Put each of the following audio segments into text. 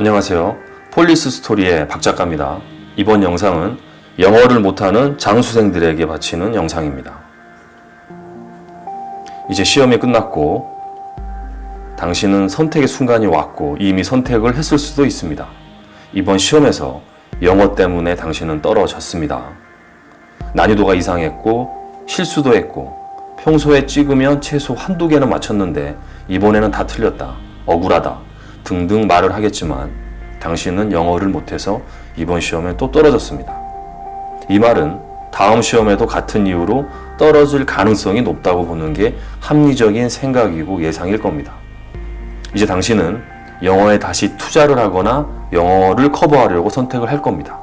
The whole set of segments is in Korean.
안녕하세요. 폴리스 스토리의 박 작가입니다. 이번 영상은 영어를 못하는 장수생들에게 바치는 영상입니다. 이제 시험이 끝났고 당신은 선택의 순간이 왔고 이미 선택을 했을 수도 있습니다. 이번 시험에서 영어 때문에 당신은 떨어졌습니다. 난이도가 이상했고 실수도 했고 평소에 찍으면 최소 한두 개는 맞췄는데 이번에는 다 틀렸다, 억울하다 등등 말을 하겠지만 당신은 영어를 못해서 이번 시험에 또 떨어졌습니다. 이 말은 다음 시험에도 같은 이유로 떨어질 가능성이 높다고 보는 게 합리적인 생각이고 예상일 겁니다. 이제 당신은 영어에 다시 투자를 하거나 영어를 커버하려고 선택을 할 겁니다.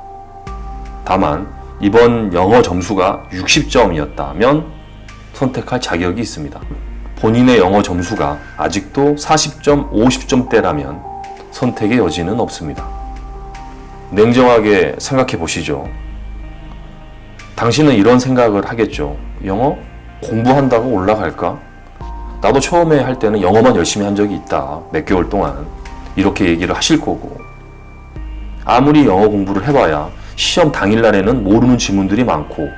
다만 이번 영어 점수가 60점이었다면 선택할 자격이 있습니다. 본인의 영어 점수가 아직도 40점, 50점대라면 선택의 여지는 없습니다. 냉정하게 생각해 보시죠. 당신은 이런 생각을 하겠죠. 영어 공부한다고 올라갈까? 나도 처음에 할 때는 영어만 열심히 한 적이 있다. 몇 개월 동안. 이렇게 얘기를 하실 거고. 아무리 영어 공부를 해봐야 시험 당일날에는 모르는 지문들이 많고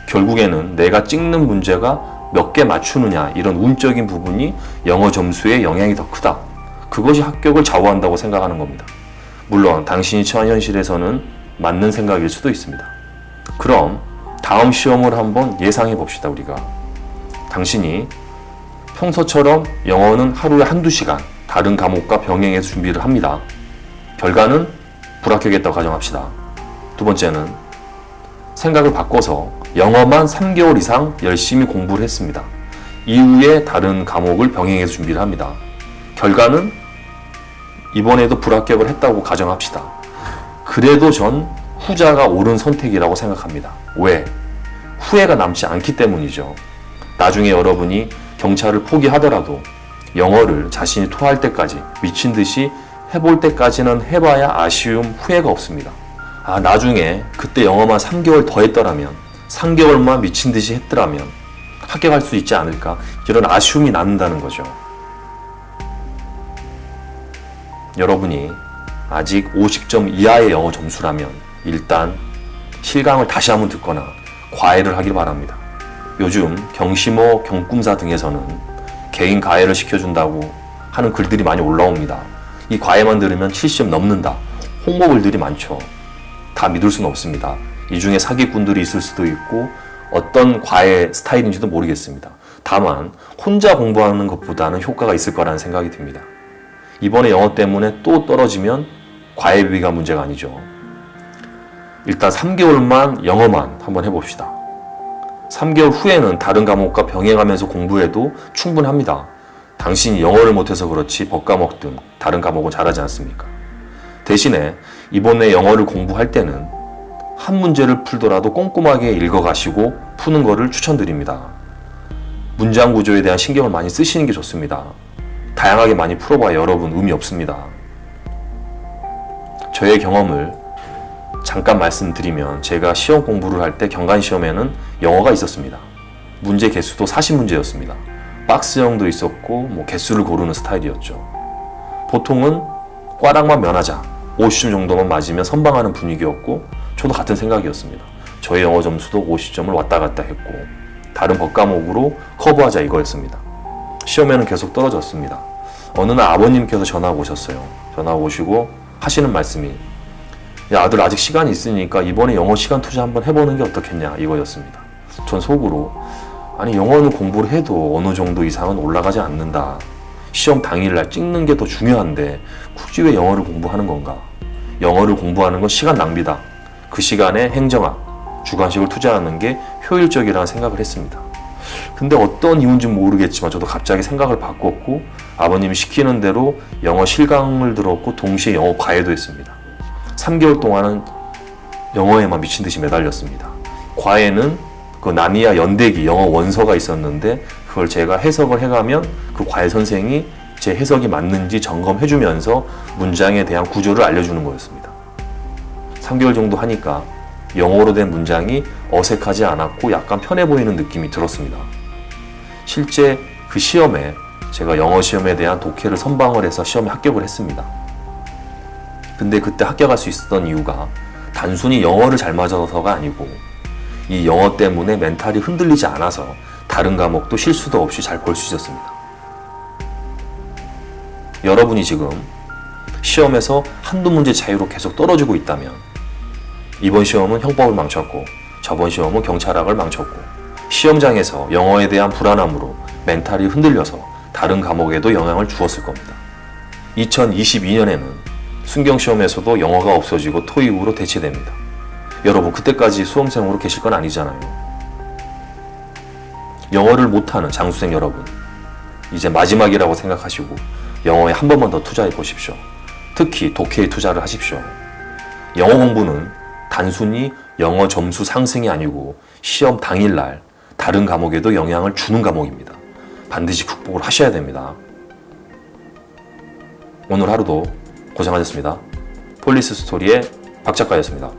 결국에는 내가 찍는 문제가 몇 개 맞추느냐 이런 운적인 부분이 영어 점수에 영향이 더 크다. 그것이 합격을 좌우한다고 생각하는 겁니다. 물론 당신이 처한 현실에서는 맞는 생각일 수도 있습니다. 그럼 다음 시험을 한번 예상해 봅시다. 우리가 당신이 평소처럼 영어는 하루에 한두 시간 다른 과목과 병행해서 준비를 합니다. 결과는 불합격했다고 가정합시다. 두 번째는 생각을 바꿔서 영어만 3개월 이상 열심히 공부를 했습니다. 이후에 다른 과목을 병행해서 준비를 합니다. 결과는 이번에도 불합격을 했다고 가정합시다. 그래도 전 후자가 옳은 선택이라고 생각합니다. 왜? 후회가 남지 않기 때문이죠. 나중에 여러분이 경찰을 포기하더라도 영어를 자신이 토할 때까지 미친 듯이 해볼 때까지는 해봐야 아쉬움, 후회가 없습니다. 나중에 그때 영어만 3개월 더 했더라면 3개월만 미친 듯이 했더라면 합격할 수 있지 않을까? 이런 아쉬움이 남는다는 거죠. 여러분이 아직 50점 이하의 영어 점수라면 일단 실강을 다시 한번 듣거나 과외를 하길 바랍니다. 요즘 경시모, 경꿈사 등에서는 개인 과외를 시켜준다고 하는 글들이 많이 올라옵니다. 이 과외만 들으면 70점 넘는다. 홍보글들이 많죠. 다 믿을 수는 없습니다. 이 중에 사기꾼들이 있을 수도 있고 어떤 과외 스타일인지도 모르겠습니다. 다만 혼자 공부하는 것보다는 효과가 있을 거라는 생각이 듭니다. 이번에 영어 때문에 또 떨어지면 과외비가 문제가 아니죠. 일단 3개월만 영어만 한번 해봅시다. 3개월 후에는 다른 과목과 병행하면서 공부해도 충분합니다. 당신이 영어를 못해서 그렇지 법과목 등 다른 과목은 잘하지 않습니까? 대신에 이번에 영어를 공부할 때는 한 문제를 풀더라도 꼼꼼하게 읽어가시고 푸는 것을 추천드립니다. 문장 구조에 대한 신경을 많이 쓰시는 게 좋습니다. 다양하게 많이 풀어봐야 여러분 의미 없습니다. 저의 경험을 잠깐 말씀드리면 제가 시험 공부를 할 때 경관시험에는 영어가 있었습니다. 문제 개수도 40문제였습니다. 박스형도 있었고 개수를 고르는 스타일이었죠. 보통은 꽈락만 면하자 50점 정도만 맞으면 선방하는 분위기였고 저도 같은 생각이었습니다. 저의 영어 점수도 50점을 왔다 갔다 했고 다른 법과목으로 커버하자 이거였습니다. 시험에는 계속 떨어졌습니다. 어느 날 아버님께서 전화가 오셨어요. 전화가 오시고 하시는 말씀이 야 아들 아직 시간이 있으니까 이번에 영어 시간 투자 한번 해보는 게 어떻겠냐 이거였습니다. 전 속으로 아니 영어는 공부를 해도 어느 정도 이상은 올라가지 않는다. 시험 당일날 찍는 게 더 중요한데 굳이 왜 영어를 공부하는 건가? 영어를 공부하는 건 시간 낭비다. 그 시간에 행정학, 주관식을 투자하는 게 효율적이라는 생각을 했습니다. 근데 어떤 이유인지 모르겠지만 저도 갑자기 생각을 바꿨고 아버님이 시키는 대로 영어 실강을 들었고 동시에 영어 과외도 했습니다. 3개월 동안은 영어에만 미친 듯이 매달렸습니다. 과외는 그 나미야 연대기 영어 원서가 있었는데 그걸 제가 해석을 해가면 그 과외 선생이 제 해석이 맞는지 점검해주면서 문장에 대한 구조를 알려주는 거였습니다. 3개월 정도 하니까 영어로 된 문장이 어색하지 않았고 약간 편해 보이는 느낌이 들었습니다. 실제 그 시험에 제가 영어 시험에 대한 독해를 선방을 해서 시험에 합격을 했습니다. 근데 그때 합격할 수 있었던 이유가 단순히 영어를 잘 맞아서가 아니고 이 영어 때문에 멘탈이 흔들리지 않아서 다른 과목도 실수도 없이 잘 볼 수 있었습니다. 여러분이 지금 시험에서 한두 문제 차이로 계속 떨어지고 있다면 이번 시험은 형법을 망쳤고 저번 시험은 경찰학을 망쳤고 시험장에서 영어에 대한 불안함으로 멘탈이 흔들려서 다른 과목에도 영향을 주었을 겁니다. 2022년에는 순경시험에서도 영어가 없어지고 토익으로 대체됩니다. 여러분 그때까지 수험생으로 계실 건 아니잖아요. 영어를 못하는 장수생 여러분, 이제 마지막이라고 생각하시고 영어에 한 번만 더 투자해 보십시오. 특히 독해에 투자를 하십시오. 영어 공부는 단순히 영어 점수 상승이 아니고 시험 당일날 다른 과목에도 영향을 주는 과목입니다. 반드시 극복을 하셔야 됩니다. 오늘 하루도 고생하셨습니다. 폴리스 스토리의 박 작가였습니다.